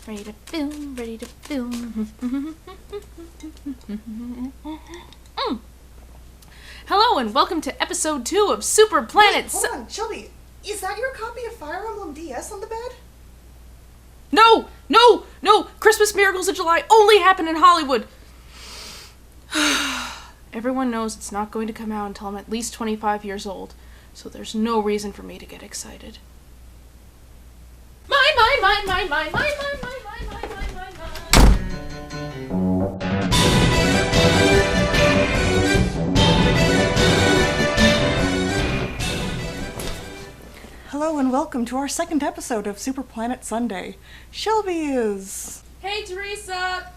Ready to film, ready to film. Hello and welcome to episode 2 of Super Planet. Hold on, Shelby. Is that your copy of Fire Emblem DS on the bed? No! Christmas Miracles of July only happen in Hollywood. Everyone knows it's not going to come out until I'm at least 25 years old, so there's no reason for me to get excited. My. Hello and welcome to our second episode of Super Planet Sundae. Shelby is... Hey Teresa,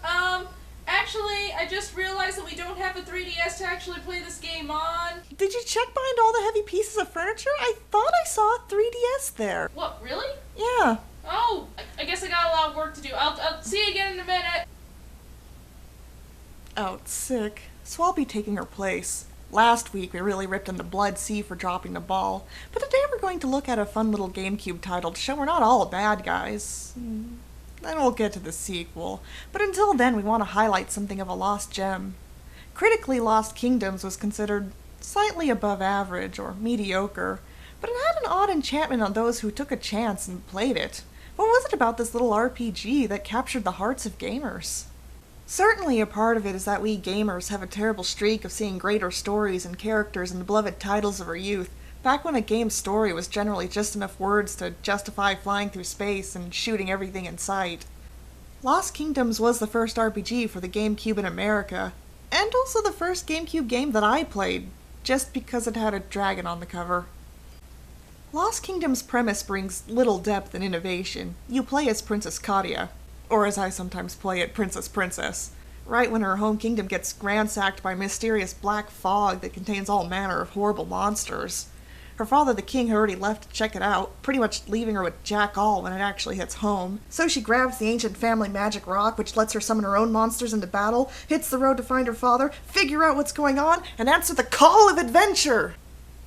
actually, I just realized that we don't have a 3DS to actually play this game on. Did you check behind all the heavy pieces of furniture? I thought I saw a 3DS there. What, really? Yeah. Oh, I guess I got a lot of work to do. I'll see you again in a minute. Oh, sick. So I'll be taking her place. Last week we really ripped into Blood Sea for dropping the ball, but today we're going to look at a fun little GameCube title to show we're not all bad guys. Then we'll get to the sequel, but until then we want to highlight something of a lost gem. Critically, Lost Kingdoms was considered slightly above average or mediocre, but it had an odd enchantment on those who took a chance and played it. What was it about this little RPG that captured the hearts of gamers? Certainly a part of it is that we gamers have a terrible streak of seeing greater stories and characters in the beloved titles of our youth, back when a game's story was generally just enough words to justify flying through space and shooting everything in sight. Lost Kingdoms was the first RPG for the GameCube in America, and also the first GameCube game that I played, just because it had a dragon on the cover. Lost Kingdom's premise brings little depth and innovation. You play as Princess Katia, or as I sometimes play it, Princess, right when her home kingdom gets ransacked by mysterious black fog that contains all manner of horrible monsters. Her father, the king, had already left to check it out, pretty much leaving her with Jack All when it actually hits home. So she grabs the ancient family magic rock, which lets her summon her own monsters into battle, hits the road to find her father, figure out what's going on, and answer the call of adventure!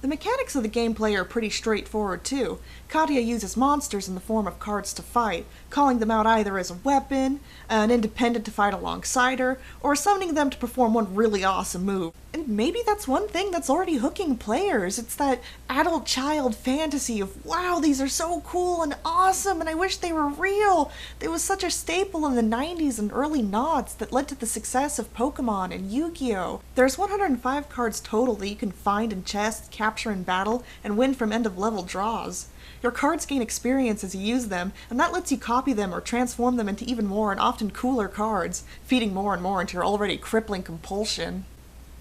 The mechanics of the gameplay are pretty straightforward too. Katia uses monsters in the form of cards to fight, calling them out either as a weapon, an independent to fight alongside her, or summoning them to perform one really awesome move. And maybe that's one thing that's already hooking players. It's that adult-child fantasy of, wow, these are so cool and awesome and I wish they were real. There was such a staple in the 90s and early noughts that led to the success of Pokemon and Yu-Gi-Oh! There's 105 cards total that you can find in chests, capture in battle, and win from end-of-level draws. Your cards gain experience as you use them, and that lets you copy them or transform them into even more and often cooler cards, feeding more and more into your already crippling compulsion.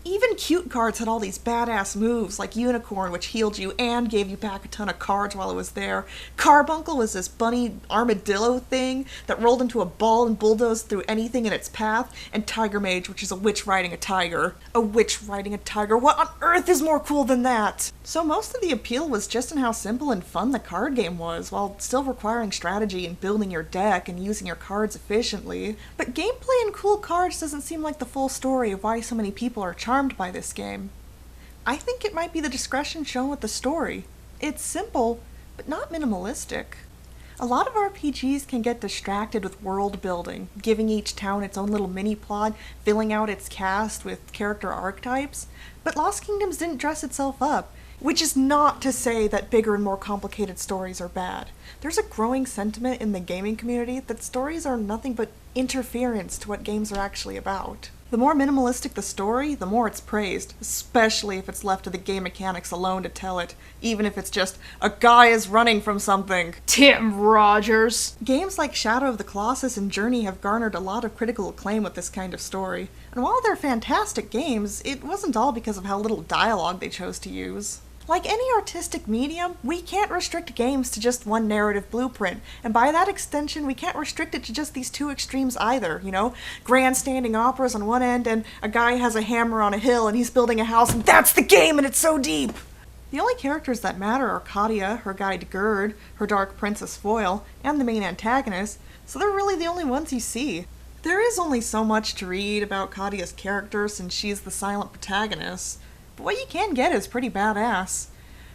Even cute cards had all these badass moves, like Unicorn, which healed you and gave you back a ton of cards while it was there. Carbuncle was this bunny armadillo thing that rolled into a ball and bulldozed through anything in its path. And Tiger Mage, which is a witch riding a tiger. A witch riding a tiger? What on earth is more cool than that? So most of the appeal was just in how simple and fun the card game was, while still requiring strategy and building your deck and using your cards efficiently. But gameplay and cool cards doesn't seem like the full story of why so many people are charmed by this game. I think it might be the discretion shown with the story. It's simple, but not minimalistic. A lot of RPGs can get distracted with world building, giving each town its own little mini-plot, filling out its cast with character archetypes, but Lost Kingdoms didn't dress itself up, which is not to say that bigger and more complicated stories are bad. There's a growing sentiment in the gaming community that stories are nothing but interference to what games are actually about. The more minimalistic the story, the more it's praised, especially if it's left to the game mechanics alone to tell it, even if it's just, a guy is running from something. Tim Rogers! Games like Shadow of the Colossus and Journey have garnered a lot of critical acclaim with this kind of story, and while they're fantastic games, it wasn't all because of how little dialogue they chose to use. Like any artistic medium, we can't restrict games to just one narrative blueprint, and by that extension, we can't restrict it to just these two extremes either, you know? Grandstanding operas on one end, and a guy has a hammer on a hill and he's building a house, and that's the game and it's so deep! The only characters that matter are Katia, her guide Gerd, her dark princess Foil, and the main antagonist, so they're really the only ones you see. There is only so much to read about Katia's character since she's the silent protagonist, but what you can get is pretty badass.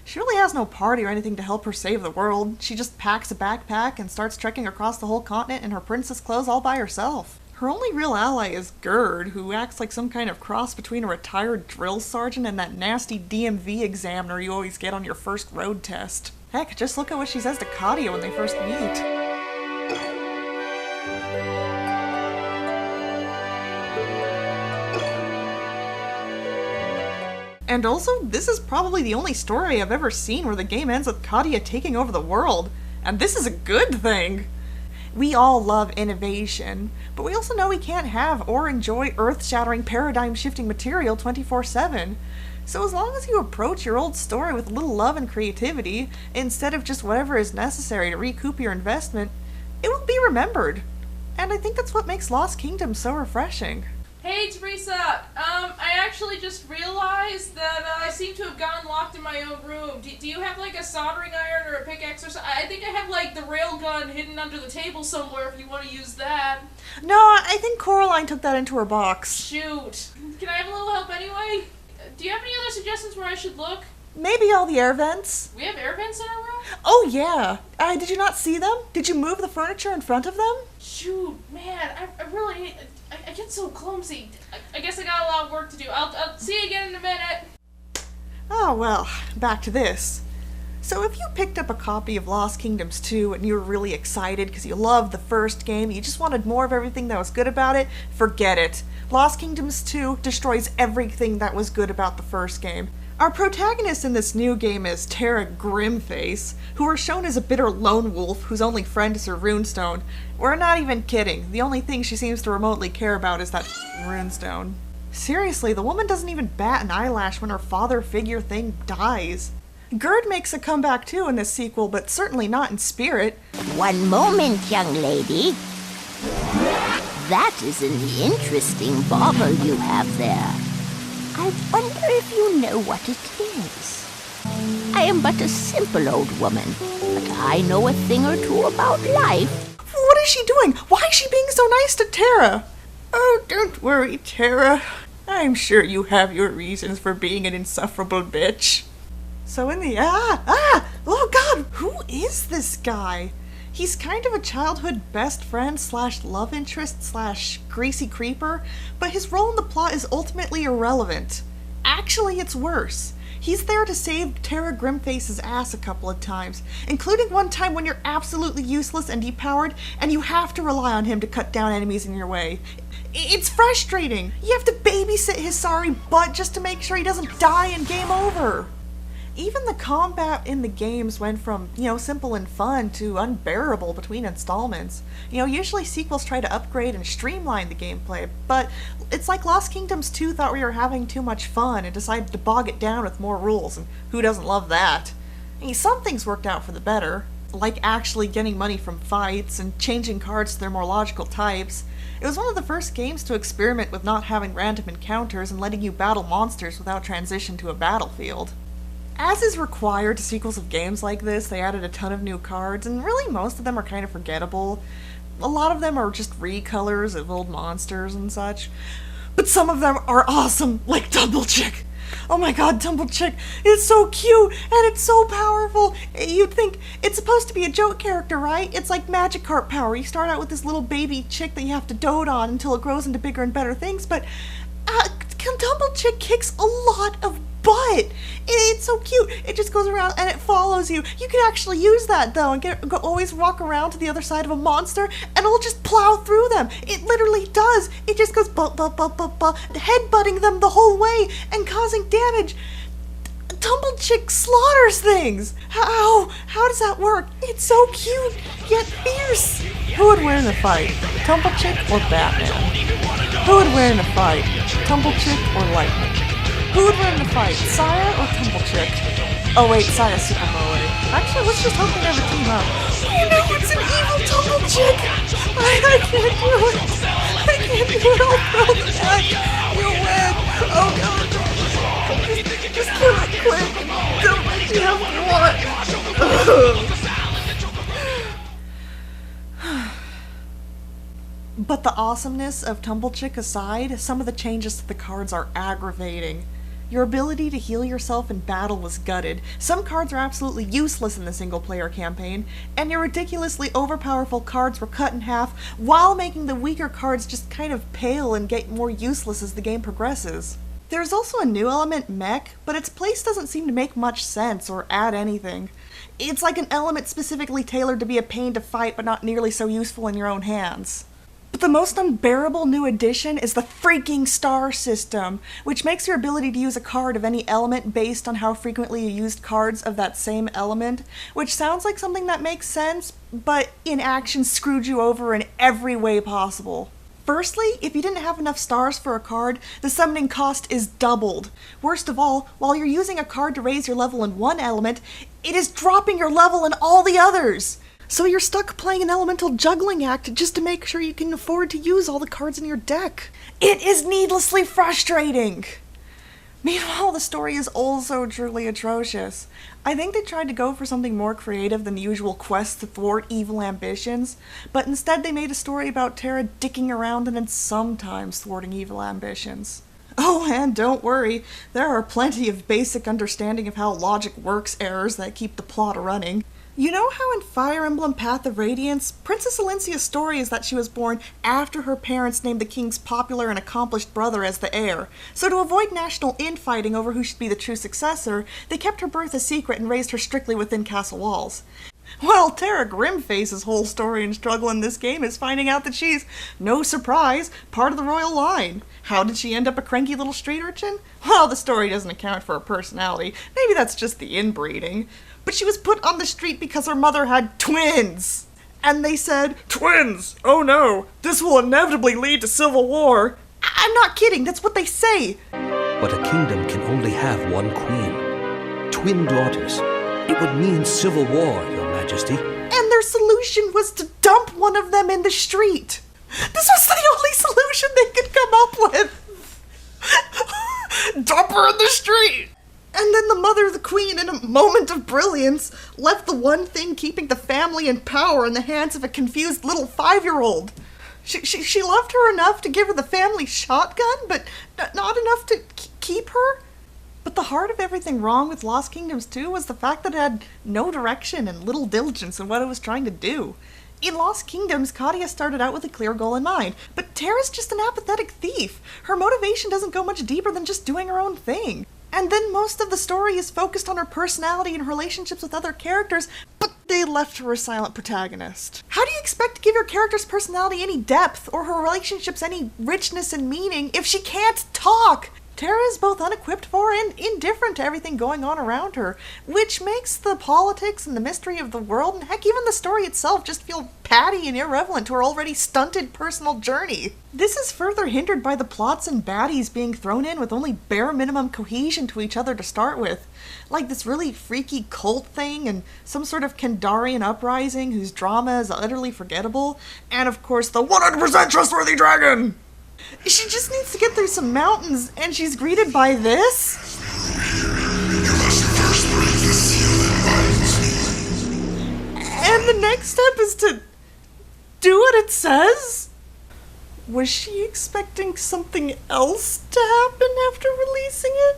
She really has no party or anything to help her save the world. She just packs a backpack and starts trekking across the whole continent in her princess clothes all by herself. Her only real ally is Gerd, who acts like some kind of cross between a retired drill sergeant and that nasty DMV examiner you always get on your first road test. Heck, just look at what she says to Katia when they first meet. And also, this is probably the only story I've ever seen where the game ends with Katia taking over the world. And this is a good thing! We all love innovation, but we also know we can't have or enjoy earth-shattering, paradigm-shifting material 24/7. So as long as you approach your old story with a little love and creativity, instead of just whatever is necessary to recoup your investment, it will be remembered. And I think that's what makes Lost Kingdom so refreshing. Hey, Teresa! I actually just realized that I seem to have gotten locked in my own room. Do you have, like, a soldering iron or a pickaxe or something? I think I have, like, the railgun hidden under the table somewhere if you want to use that. No, I think Coraline took that into her box. Shoot. Can I have a little help anyway? Do you have any other suggestions where I should look? Maybe all the air vents. We have air vents in our room? Oh, yeah. Did you not see them? Did you move the furniture in front of them? Shoot, man, I really... I get so clumsy. I guess I got a lot of work to do. I'll see you again in a minute. Oh, well, back to this. So if you picked up a copy of Lost Kingdoms 2 and you were really excited because you loved the first game, you just wanted more of everything that was good about it, forget it. Lost Kingdoms 2 destroys everything that was good about the first game. Our protagonist in this new game is Tara Grimface, who are shown as a bitter lone wolf whose only friend is her runestone. We're not even kidding. The only thing she seems to remotely care about is that runestone. Seriously, the woman doesn't even bat an eyelash when her father figure thing dies. Gerd makes a comeback too in this sequel, but certainly not in spirit. One moment, young lady. That is an interesting bauble you have there. I wonder if you know what it is. I am but a simple old woman, but I know a thing or two about life. What is she doing? Why is she being so nice to Tara? Oh, don't worry, Tara. I'm sure you have your reasons for being an insufferable bitch. So in the... Oh god, who is this guy? He's kind of a childhood best friend / love interest / greasy creeper, but his role in the plot is ultimately irrelevant. Actually, it's worse. He's there to save Tara Grimface's ass a couple of times, including one time when you're absolutely useless and depowered, and you have to rely on him to cut down enemies in your way. It's frustrating. You have to babysit his sorry butt just to make sure he doesn't die and game over. Even the combat in the games went from, simple and fun to unbearable between installments. Usually sequels try to upgrade and streamline the gameplay, but it's like Lost Kingdoms 2 thought we were having too much fun and decided to bog it down with more rules, and who doesn't love that? Some things worked out for the better, like actually getting money from fights and changing cards to their more logical types. It was one of the first games to experiment with not having random encounters and letting you battle monsters without transition to a battlefield. As is required to sequels of games like this, they added a ton of new cards, and really most of them are kind of forgettable. A lot of them are just recolors of old monsters and such. But some of them are awesome, like Tumble Chick. Oh my god, Tumble Chick is so cute, and it's so powerful! You'd think it's supposed to be a joke character, right? It's like Magikarp power. You start out with this little baby chick that you have to dote on until it grows into bigger and better things, but Tumble Chick kicks a lot of butt. It's so cute. It just goes around and it follows you. You can actually use that though and always walk around to the other side of a monster and it'll just plow through them. It literally does. It just goes headbutting them the whole way and causing damage. Tumble Chick slaughters things. How does that work? It's so cute yet fierce. Who would win in a fight? Tumble Chick or Batman? Who would win in a fight? Tumble Chick or Lightning? Who would win in a fight, Saya or Tumble Chick? Oh wait, Saya's super melee. Actually, let's just hope they never team up. Oh no, it's an evil Tumble Chick! I can't do it! I can't do it! I'll throw the back! You win! Oh god! Just kill it quick! Don't make me have one! But the awesomeness of Tumble Chick aside, some of the changes to the cards are aggravating. Your ability to heal yourself in battle was gutted, some cards are absolutely useless in the single-player campaign, and your ridiculously overpowerful cards were cut in half while making the weaker cards just kind of pale and get more useless as the game progresses. There's also a new element, Mech, but its place doesn't seem to make much sense or add anything. It's like an element specifically tailored to be a pain to fight but not nearly so useful in your own hands. But the most unbearable new addition is the freaking star system, which makes your ability to use a card of any element based on how frequently you used cards of that same element, which sounds like something that makes sense, but in action screwed you over in every way possible. Firstly, if you didn't have enough stars for a card, the summoning cost is doubled. Worst of all, while you're using a card to raise your level in one element, it is dropping your level in all the others! So you're stuck playing an elemental juggling act just to make sure you can afford to use all the cards in your deck. It is needlessly frustrating! Meanwhile, the story is also truly atrocious. I think they tried to go for something more creative than the usual quest to thwart evil ambitions, but instead they made a story about Terra dicking around and then sometimes thwarting evil ambitions. Oh, and don't worry, there are plenty of basic understanding of how logic works errors that keep the plot running. You know how in Fire Emblem Path of Radiance, Princess Alencia's story is that she was born after her parents named the king's popular and accomplished brother as the heir. So to avoid national infighting over who should be the true successor, they kept her birth a secret and raised her strictly within castle walls. Well, Terra Grimface's whole story and struggle in this game is finding out that she's, no surprise, part of the royal line. How did she end up a cranky little street urchin? Well, the story doesn't account for her personality. Maybe that's just the inbreeding. But she was put on the street because her mother had twins! And they said, "Twins! Oh no, this will inevitably lead to civil war." I'm not kidding, that's what they say! But a kingdom can only have one queen. Twin daughters. It would mean civil war, Your Majesty. And their solution was to dump one of them in the street! This was the only solution they could come up with! Dump her in the street! And then the mother of the queen, in a moment of brilliance, left the one thing keeping the family in power in the hands of a confused little 5-year-old. She loved her enough to give her the family shotgun, but not enough to keep her? But the heart of everything wrong with Lost Kingdoms 2 was the fact that it had no direction and little diligence in what it was trying to do. In Lost Kingdoms, Katia started out with a clear goal in mind, but Terra's just an apathetic thief. Her motivation doesn't go much deeper than just doing her own thing. And then most of the story is focused on her personality and relationships with other characters, but they left her a silent protagonist. How do you expect to give your character's personality any depth, or her relationships any richness and meaning, if she can't talk? Terra is both unequipped for and indifferent to everything going on around her, which makes the politics and the mystery of the world, and heck, even the story itself, just feel patty and irrelevant to her already stunted personal journey. This is further hindered by the plots and baddies being thrown in with only bare minimum cohesion to each other to start with. Like this really freaky cult thing, and some sort of Kandarian uprising whose drama is utterly forgettable, and of course the 100% Trustworthy Dragon! She just needs to get through some mountains, and she's greeted by this? And the next step is to do what it says? Was she expecting something else to happen after releasing it?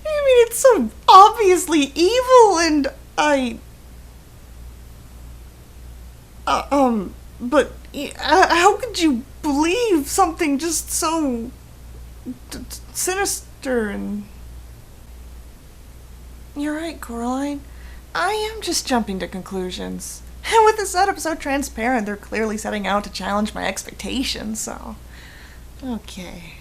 I mean, it's so obviously evil, and but how could you believe something just so sinister and... You're right, Coraline. I am just jumping to conclusions. And with the setup so transparent, they're clearly setting out to challenge my expectations, so... Okay.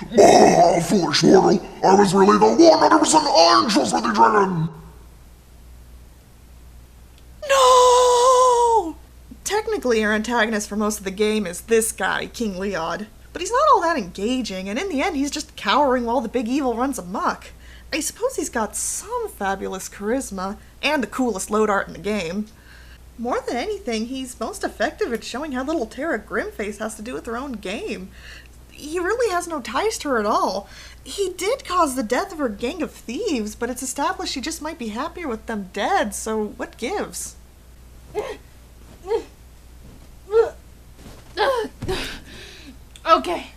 Foolish mortal, I was really the 100% untrustworthy dragon! No! Technically, our antagonist for most of the game is this guy, King Leod. But he's not all that engaging, and in the end he's just cowering while the big evil runs amok. I suppose he's got some fabulous charisma, and the coolest load art in the game. More than anything, he's most effective at showing how little Terra Grimface has to do with her own game. He really has no ties to her at all. He did cause the death of her gang of thieves, but it's established she just might be happier with them dead, so what gives? Okay.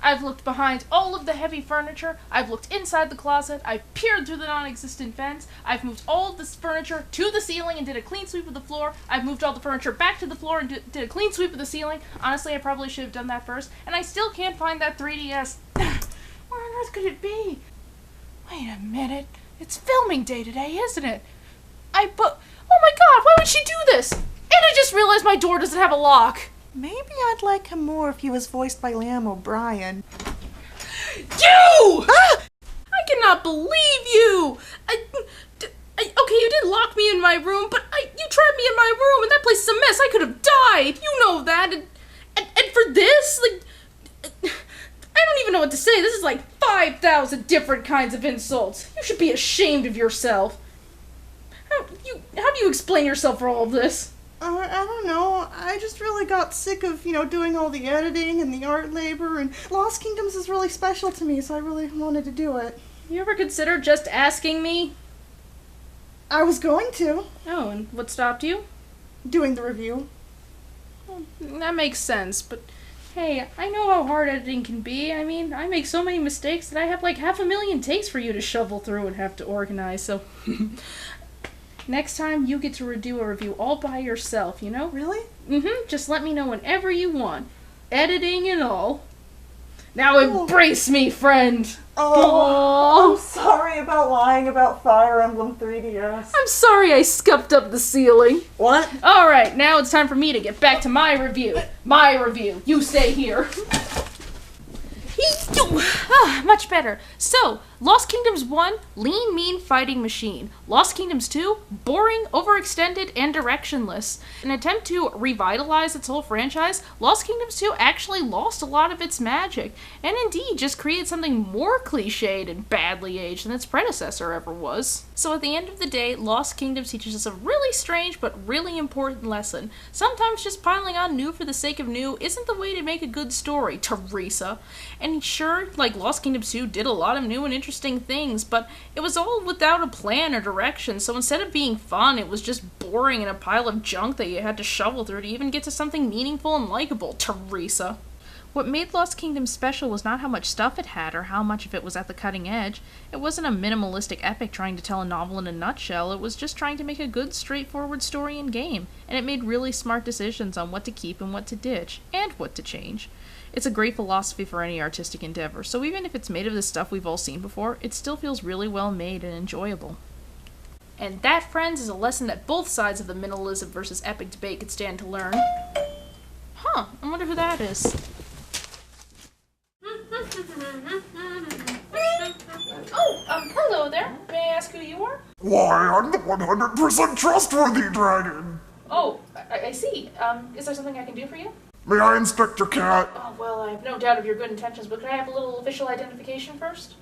I've looked behind all of the heavy furniture, I've looked inside the closet, I've peered through the non-existent vents, I've moved all of this furniture to the ceiling and did a clean sweep of the floor, I've moved all the furniture back to the floor and did a clean sweep of the ceiling. Honestly, I probably should have done that first, and I still can't find that 3DS. Where on earth could it be? Wait a minute, it's filming day today, isn't it? Oh my god, why would she do this? And I just realized my door doesn't have a lock. Maybe I'd like him more if he was voiced by Liam O'Brien. You! Ah! I cannot believe you! Okay, you did lock me in my room, but you trapped me in my room, and that place is a mess. I could have died. You know that. And for this, I don't even know what to say. This is like 5,000 different kinds of insults. You should be ashamed of yourself. How do you explain yourself for all of this? I don't know. I just really got sick of, doing all the editing and the art labor, and Lost Kingdoms is really special to me, so I really wanted to do it. You ever consider just asking me? I was going to. Oh, and what stopped you? Doing the review. Well, that makes sense, but hey, I know how hard editing can be. I mean, I make so many mistakes that I have like 500,000 takes for you to shovel through and have to organize, so... Next time, you get to do a review all by yourself, you know? Really? Mm-hmm. Just let me know whenever you want. Editing and all. Now embrace me, friend! Oh, I'm sorry about lying about Fire Emblem 3DS. I'm sorry I scuffed up the ceiling. What? Alright, now it's time for me to get back to my review. My review. You stay here. Much better. So, Lost Kingdoms 1, lean, mean fighting machine. Lost Kingdoms 2, boring, overextended, and directionless. In an attempt to revitalize its whole franchise, Lost Kingdoms 2 actually lost a lot of its magic, and indeed just created something more cliched and badly aged than its predecessor ever was. So at the end of the day, Lost Kingdoms teaches us a really strange but really important lesson. Sometimes just piling on new for the sake of new isn't the way to make a good story, Teresa. And sure, Lost Kingdoms 2 did a lot of new and interesting things, but it was all without a plan or direction, so instead of being fun, it was just boring and a pile of junk that you had to shovel through to even get to something meaningful and likable, Teresa. What made Lost Kingdom special was not how much stuff it had or how much of it was at the cutting edge. It wasn't a minimalistic epic trying to tell a novel in a nutshell, it was just trying to make a good, straightforward story and game, and it made really smart decisions on what to keep and what to ditch, and what to change. It's a great philosophy for any artistic endeavor, so even if it's made of the stuff we've all seen before, it still feels really well made and enjoyable. And that, friends, is a lesson that both sides of the minimalism versus epic debate could stand to learn. Huh, I wonder who that is. Hello there. May I ask who you are? Why, I'm the 100% trustworthy dragon. Oh, I see. Is there something I can do for you? May I inspect your cat? Oh, well, I have no doubt of your good intentions, but could I have a little official identification first?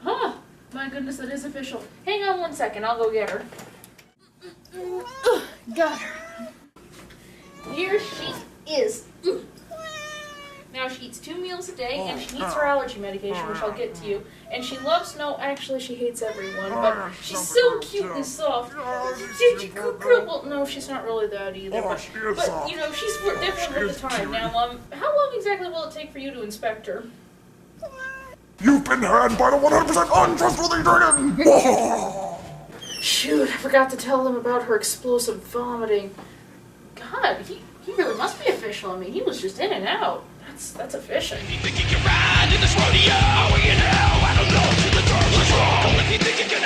Huh! My goodness, that is official. Hang on one second, I'll go get her. Got her. Here she is. Now she eats 2 meals a day, and she needs her allergy medication, which I'll get to you. And she loves, actually she hates everyone, but she's so cute and soft. Well, no, she's not really that either. But she's definitely worth the time. Now, how long exactly will it take for you to inspect her? You've been had by the 100% untrustworthy dragon! Shoot, I forgot to tell them about her explosive vomiting. God, he really must be official. I mean, he was just in and out. That's efficient. If you think you can ride in this rodeo, you know, I don't know till the turns are wrong. If you think you can